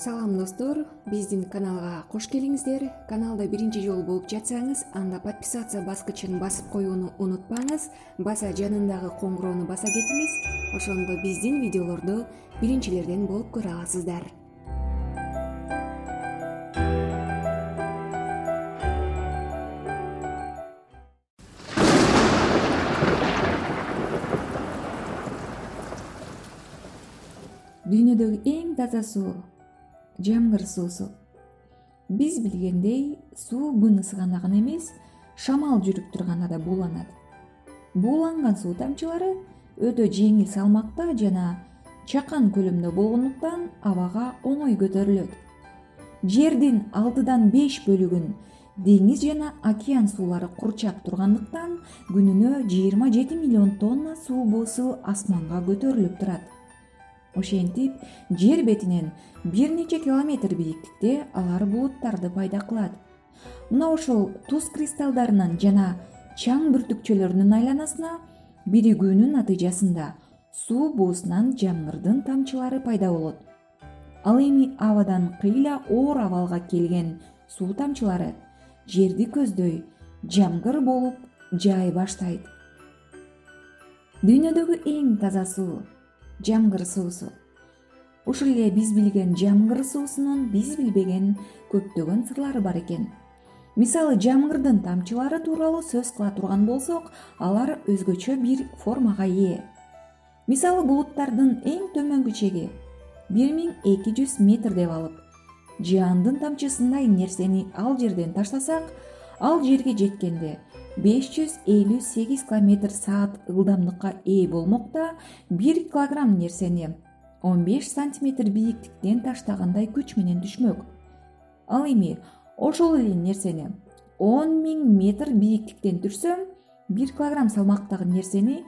Салам достор, биздин каналга кош келиңиздер. Каналда биринчи жолу болуп жатсаңыз, анда подписаться баскычын басып коюуну унутпаңыз. Баса жанындагы коңгуроону баса кетиңиз. Ошондо биздин видеолорду биринчилерден болуп көрө аласыздар. Дүйнөдөгү эң таза суу жамгыр суусу. Биз билгендей, суу күн ысыганда эмес, шамал жүрүп турганда да бууланат. Бууланган суу тамчылары өтө жеңил салмакта жана чакан көлөмдө болгондуктан абага оңой көтөрүлөт. Жердин 6-5 бөлүгүн деңиз жана океан суулары курчап тургандыктан күнүнө 27 миллион тонна суу буусу асманга көтөрүлүп турат. Ошентип, жер бетинен бир нече километр бийиктикте алар булуттарды пайда кылат. Мына ошол туз кристаллдарынын жана чаң бүртүкчөлөрүнүн айланасына биригүүнүн натыйжасында суу буусунан жамгырдын тамчылары пайда болот. Ал эми абадан кыйла оор абалга келген суу тамчылары жерди көздөй жамгыр болуп жаай баштайт. Дүйнөдөгү эң таза суу жамгыр суусу. Ушул эле биз билген жамгыр суусунун биз билбеген көптөгөн сырлары бар экен. Мисалы, жамгырдын тамчылары тууралуу сөз кыла турган болсок, алар өзгөчө бир формага ээ. Мисалы, булуттардын эң төмөнкү чеги 1200 метр деп алып, жаандын тамчысындай нерсени ал жерден таштасак, ал жерге жеткенде 558 км/саат ылдамдыкка ээ болмок да, 1 килограмм нерсени 15 сантиметр бийиктиктен таштагандай күч менен түшмөк. Ал эми ошол эле нерсени 10 000 метр бийиктиктен түшсөм, 1 килограмм салмактагы нерсени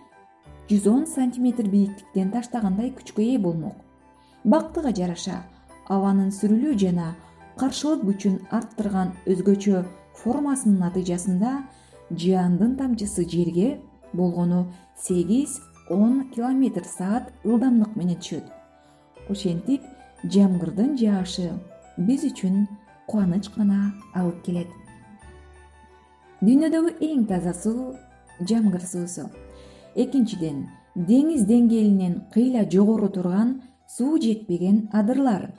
110 сантиметр бийиктиктен таштагандай күчкө ээ болмок. Бактыга жараша абанын сүрүлүү жана каршылык күчүн арттырган өзгөчө формасынын натыйжасында жаандын тамчысы жерге болгону 8-10 км/саат ылдамдык менен түшөт. Ошентип, жамгырдын жаашы биз үчүн кубаныч гана алып келет. Дүйнөдөгү эң таза суу жамгыр суусу. Экинчиден, деңиз деңгээлинен кыйла жогору турган суу жетпеген адырлар.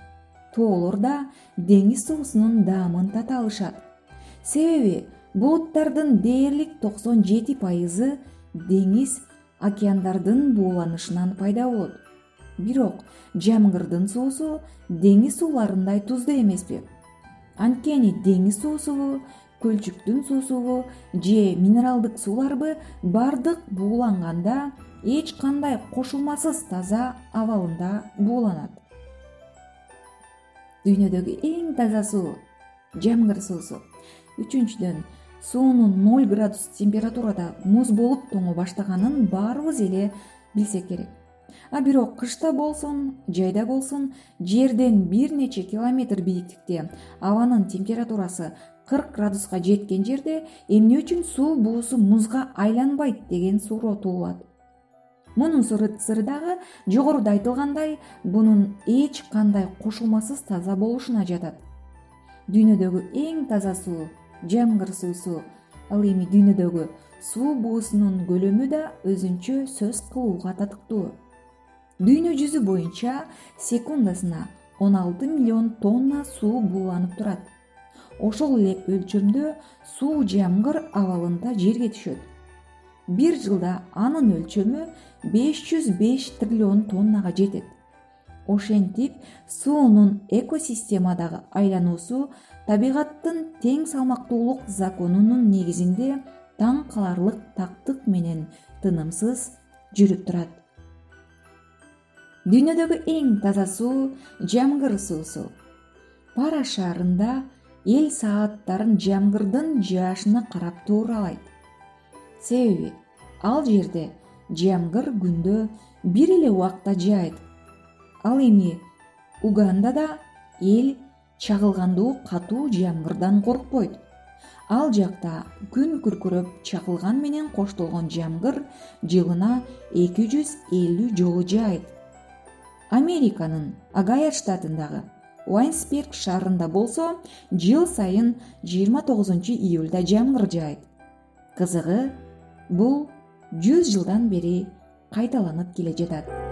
Тоолорда деңиз суусунун даамын тата алышат. Себеби булуттардын дээрлик 97% деңиз, океандардын бууланышынан пайда болот. Бирок жамгырдын суусу деңиз сууларындай туздуу эмеспи. Анткени деңиз суусубу, көлчүктүн суусубу же минералдык сууларбы бардык бууланганда эч кандай кошулмасыз таза абалында бууланат. Дүйнөдөгү эң таза суу жамгыр суусу. Үчүнчүдөн, суунун 0 градус температурада муз болуп тоңо баштаганын баарыбыз эле билсек керек. А бирок кышта болсун, жайда болсун, жерден бир нече километр бийиктикте абанын температурасы 40 градуска жеткен жерде эмне үчүн суу буусу музга айланбайт деген суроо туулат. Мунун сыры дагы жогоруда айтылгандай, бунун эч кандай кошулмасыз таза болушуна жатат. Дүйнөдөгү эң таза суу жамгыр суусу. Ал эми дүйнөдөгү суу буусунун көлөмү да өзүнчө сөз кылууга татыктуу. Дүйнө жүзү боюнча секундасына 16 миллион тонна суу бууланып турат. Ошол эле өлчөмдө суу жамгыр абалында жерге түшөт. Бир жылда анын өлчөмү 505 триллион тоннага жетет. Ошентип, суунун экосистемадагы айлануусу табигаттын тең салмактуулук законунун негизинде таң каларлык тактык менен тынымсыз жүрүп турат. Дүйнөдөгү эң таза суу жамгыр суусу. Пара шаарында эл сааттарын жамгырдын жаашына карап тууралайт. Себеби ал жерде жамгыр күндө бир эле убакта жаайт. Ал эми Угандада эл чагылгандуу катуу жамгырдан коркпойт. Ал жакта күн күркүрөп чакылган менен коштолгон жамгыр жылына 250 жолу жаайт. Американын Огайо штатындагы Уайнсберг шаарында болсо жыл сайын 29 июлда жамгыр жаайт. Кызыгы, бул 100 жылдан бери кайталанып келе жатат.